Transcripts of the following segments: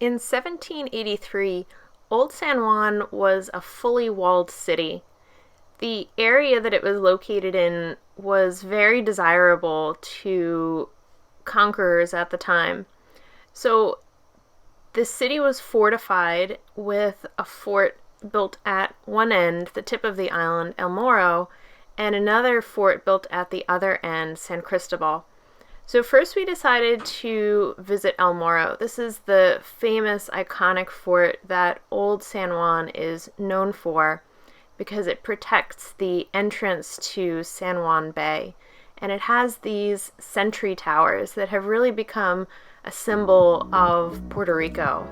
In 1783, Old San Juan was a fully walled city. The area that it was located in was very desirable to conquerors at the time. So the city was fortified with a fort built at one end, the tip of the island, El Morro, and another fort built at the other end, San Cristobal. So first we decided to visit El Morro. This is the famous iconic fort that Old San Juan is known for because it protects the entrance to San Juan Bay. And it has these sentry towers that have really become a symbol of Puerto Rico.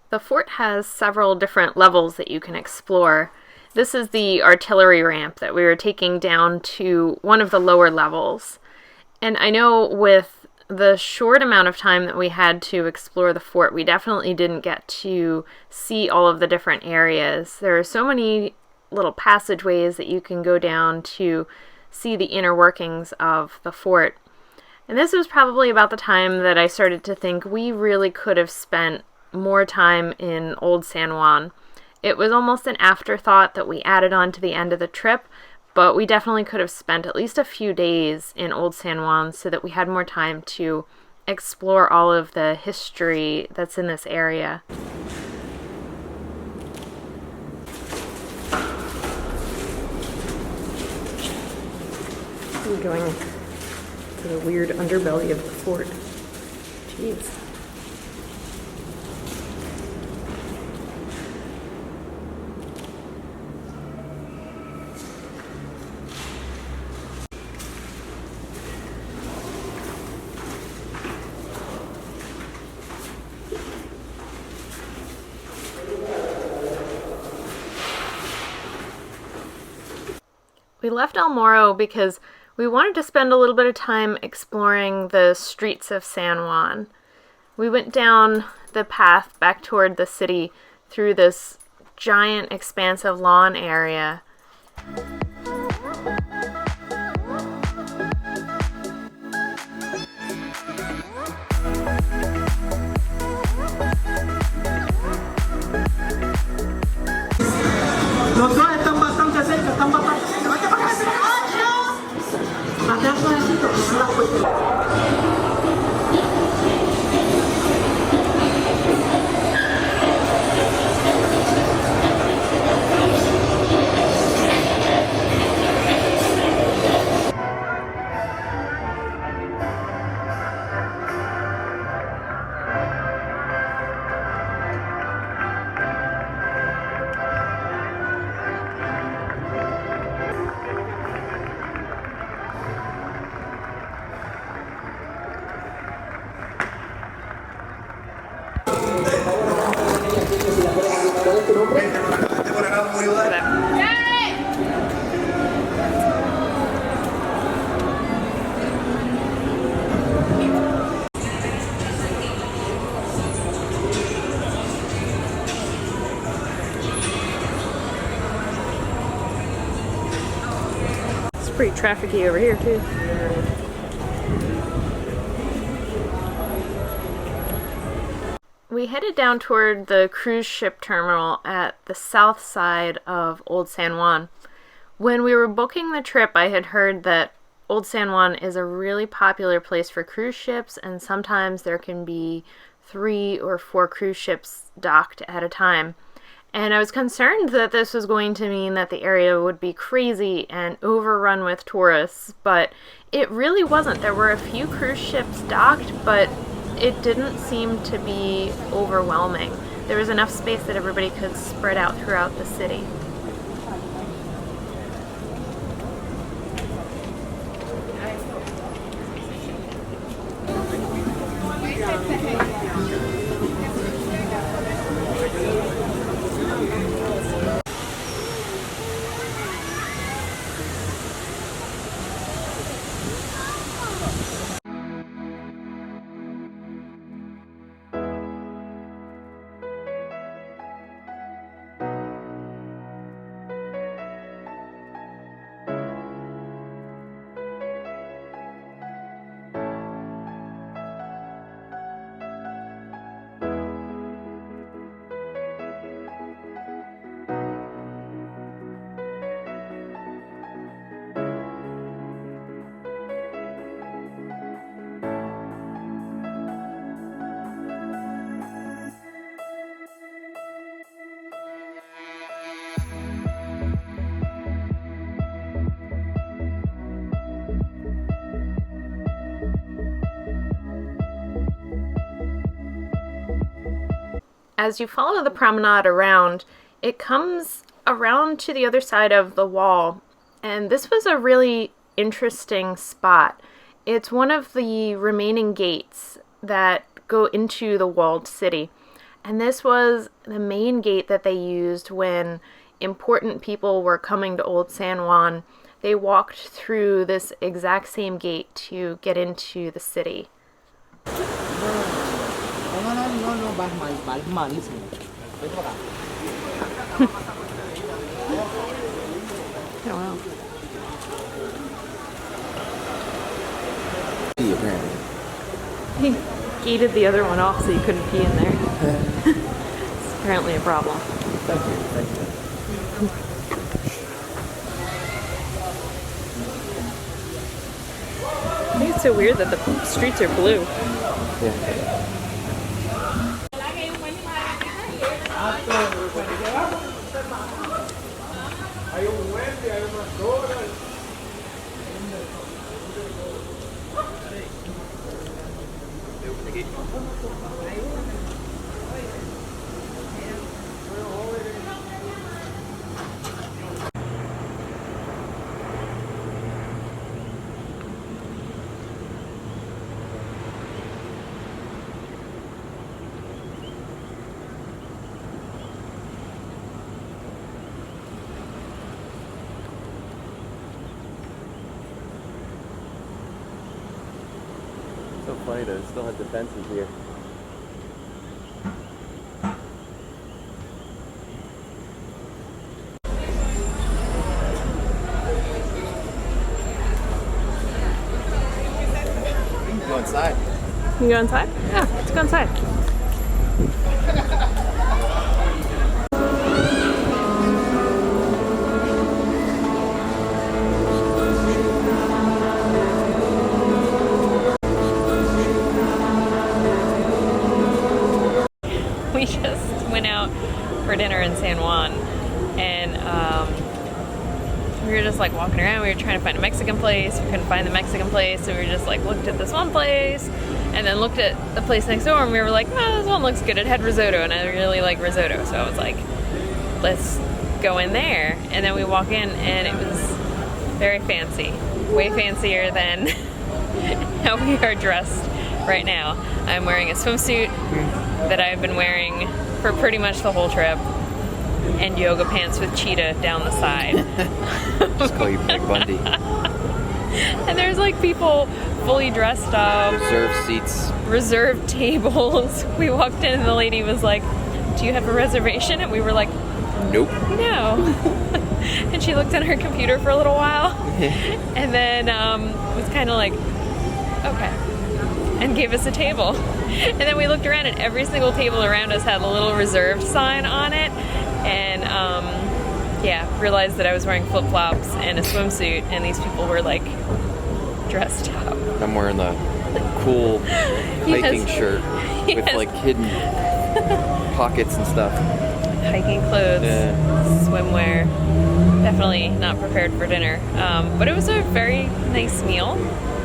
The fort has several different levels that you can explore. This is the artillery ramp that we were taking down to one of the lower levels. And I know with the short amount of time that we had to explore the fort, we definitely didn't get to see all of the different areas. There are so many little passageways that you can go down to see the inner workings of the fort. And this was probably about the time that I started to think we really could have spent more time in Old San Juan. It was almost an afterthought that we added on to the end of the trip, but we definitely could have spent at least a few days in Old San Juan so that we had more time to explore all of the history that's in this area. We're going to the weird underbelly of the fort. Jeez. We left El Morro because we wanted to spend a little bit of time exploring the streets of San Juan. We went down the path back toward the city through this giant expansive lawn area. Los dos están bastante cerca, están bastante cerca. ¡Vete para acá! ¡Adiós! Atrás suavecito, que no la puedes. Look at that. It's pretty trafficy over here too. We headed down toward the cruise ship terminal at the south side of Old San Juan. When we were booking the trip, I had heard that Old San Juan is a really popular place for cruise ships, and sometimes there can be 3 or 4 cruise ships docked at a time. And I was concerned that this was going to mean that the area would be crazy and overrun with tourists, but it really wasn't. There were a few cruise ships docked, but it didn't seem to be overwhelming. There was enough space that everybody could spread out throughout the city. As you follow the promenade around, it comes around to the other side of the wall, and this was a really interesting spot. It's one of the remaining gates that go into the walled city, and this was the main gate that they used when important people were coming to Old San Juan. They walked through this exact same gate to get into the city. malísimo. I don't know. Apparently. He gated the other one off so you couldn't pee in there. It's apparently a problem. Thank you. Thank you. I think it's so weird that the streets are blue. Yeah. So funny though, it still had defenses here. You can go inside. You can go inside? Yeah, let's go inside. We just went out for dinner in San Juan, and we were just like walking around. We were trying to find a Mexican place. We couldn't find the Mexican place, so we were just like looked at this one place and then looked at the place next door, and we were like, oh, this one looks good. It had risotto, and I really like risotto, so I was like, let's go in there. And then we walk in, and it was very fancy, way fancier than how we are dressed right now. I'm wearing a swimsuit that I've been wearing for pretty much the whole trip, and yoga pants with cheetah down the side. Just call you Peg Bundy. And there's like people fully dressed up. Reserved seats. Reserved tables. We walked in and the lady was like, "Do you have a reservation?" And we were like, Nope. "No." And she looked on her computer for a little while and then was kind of like, "Okay," and gave us a table. And then we looked around and every single table around us had a little reserved sign on it. And realized that I was wearing flip-flops and a swimsuit and these people were like dressed up. I'm wearing the cool hiking shirt with like hidden pockets and stuff. Hiking clothes, swimwear. Definitely not prepared for dinner. But it was a very nice meal.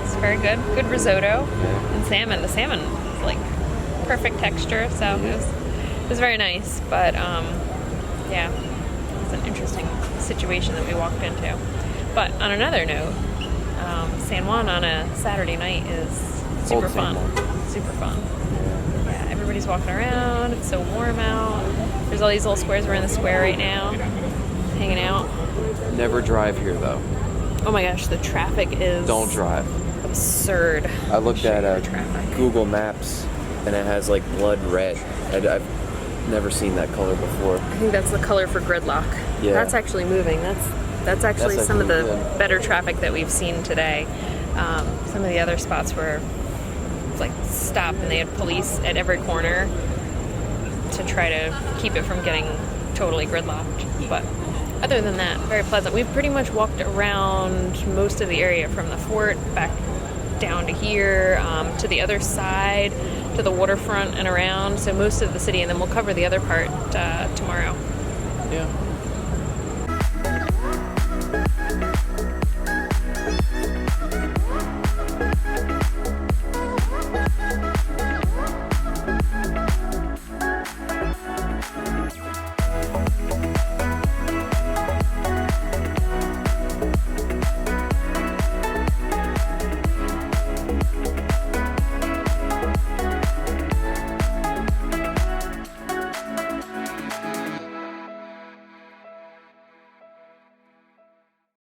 It's very good. Good risotto and salmon. The salmon was like perfect texture, so it was very nice. But it was an interesting situation that we walked into. But on another note, San Juan on a Saturday night is super fun. Super fun. Yeah, everybody's walking around. It's so warm out. There's all these little squares. We're in the square right now, hanging out. Never drive here though. Oh my gosh, the traffic is... Don't drive. Absurd. I looked at Google Maps and it has like blood red. I've never seen that color before. I think that's the color for gridlock. Yeah. That's actually moving. That's actually some of the good. better traffic that we've seen today. Some of the other spots were like stop and they had police at every corner to try to keep it from getting totally gridlocked. But other than that, very pleasant. We've pretty much walked around most of the area from the fort back down to here, to the other side, to the waterfront and around. So most of the city, and then we'll cover the other part tomorrow. Yeah.